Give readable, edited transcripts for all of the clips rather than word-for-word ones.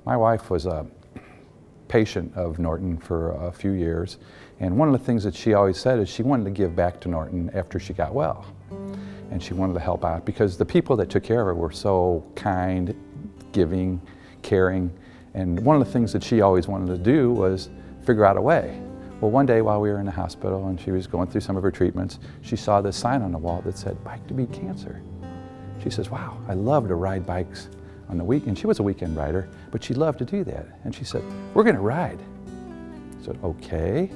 My wife was a patient of Norton for a few years, and one of the things that she always said is she wanted to give back to Norton after she got well. And she wanted to help out because the people that took care of her were so kind, giving, caring, and one of the things that she always wanted to do was figure out a way. Well, one day while we were in the hospital and she was going through some of her treatments, she saw this sign on the wall that said, "Bike to Beat Cancer." She says, "Wow, I love to ride bikes on the weekend." She was a weekend rider, but she loved to do that. And she said, "We're gonna ride." I said, "Okay."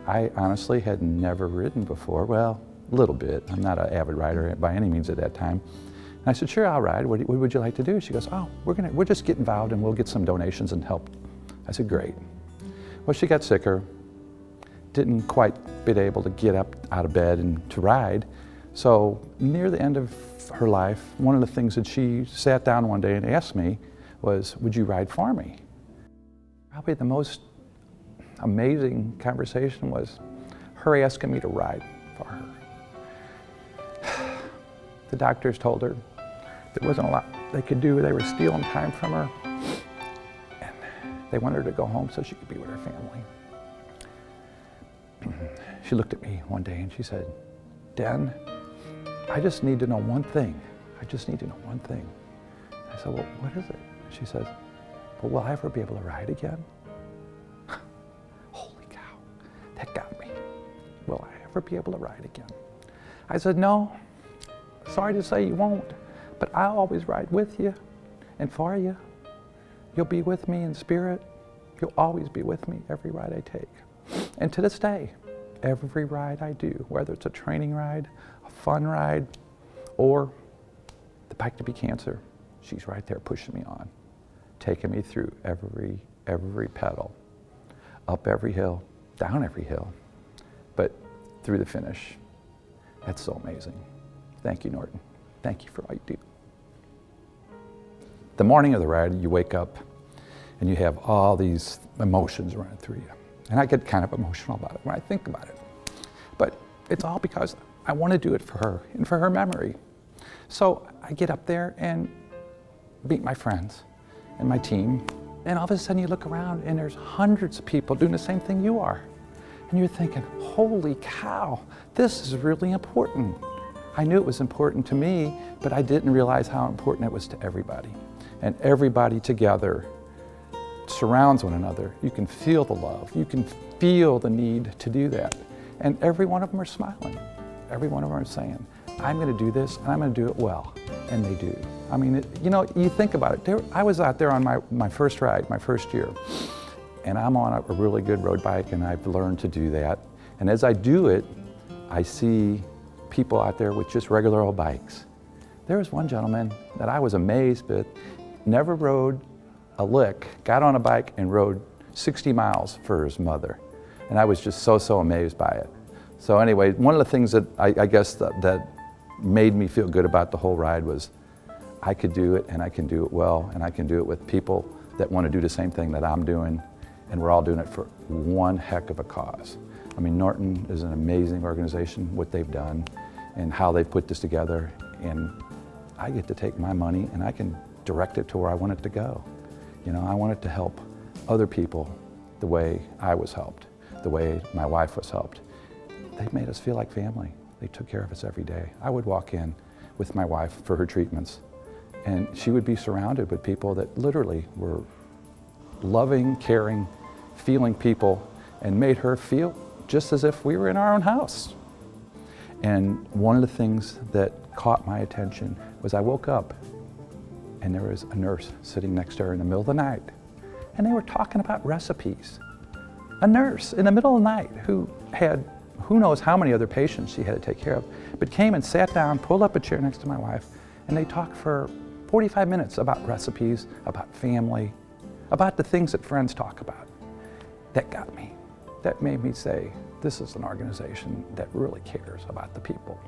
I honestly had never ridden before. Well, a little bit. I'm not an avid rider by any means at that time. And I said, "Sure, I'll ride. What would you like to do?" She goes, "Oh, we'll just get involved and we'll get some donations and help." I said, "Great." Well, she got sicker, didn't quite be able to get up out of bed and to ride. So near the end of her life, one of the things that she sat down one day and asked me was, "Would you ride for me?" Probably the most amazing conversation was her asking me to ride for her. The doctors told her there wasn't a lot they could do. They were stealing time from her, and they wanted her to go home so she could be with her family. She looked at me one day and she said, "Den, I just need to know one thing. I just need to know one thing." I said, "Well, what is it?" She says, "Well, will I ever be able to ride again?" Holy cow, that got me. Will I ever be able to ride again? I said, "No, sorry to say you won't, but I'll always ride with you and for you. You'll be with me in spirit. You'll always be with me every ride I take." And to this day, every ride I do, whether it's a training ride, a fun ride, or the Bike to Beat Cancer, she's right there pushing me on, taking me through every pedal, up every hill, down every hill, but through the finish. That's so amazing. Thank you, Norton. Thank you for all you do. The morning of the ride, you wake up and you have all these emotions running through you. And I get kind of emotional about it when I think about it. But it's all because I want to do it for her and for her memory. So I get up there and meet my friends and my team. And all of a sudden you look around and there's hundreds of people doing the same thing you are. And you're thinking, holy cow, this is really important. I knew it was important to me, but I didn't realize how important it was to everybody. And everybody together surrounds one another. You can feel the love. You can feel the need to do that. And every one of them are smiling. Every one of them are saying, "I'm going to do this and I'm going to do it well." And they do. I mean, you think about it. I was out there on my first ride, my first year. And I'm on a really good road bike and I've learned to do that. And as I do it, I see people out there with just regular old bikes. There was one gentleman that I was amazed with, never rode a lick, got on a bike and rode 60 miles for his mother. And I was just so amazed by it. So anyway, one of the things that I guess that made me feel good about the whole ride was I could do it and I can do it well and I can do it with people that want to do the same thing that I'm doing, and we're all doing it for one heck of a cause. I mean, Norton is an amazing organization, what they've done and how they've put this together, and I get to take my money and I can direct it to where I want it to go. I want it to help other people the way I was helped, the way my wife was helped. They made us feel like family. They took care of us every day. I would walk in with my wife for her treatments, and she would be surrounded with people that literally were loving, caring, feeling people, and made her feel just as if we were in our own house. And one of the things that caught my attention was I woke up and there was a nurse sitting next to her in the middle of the night, and they were talking about recipes. A nurse in the middle of the night who had who knows how many other patients she had to take care of, but came and sat down, pulled up a chair next to my wife, and they talked for 45 minutes about recipes, about family, about the things that friends talk about. That got me. That made me say, this is an organization that really cares about the people.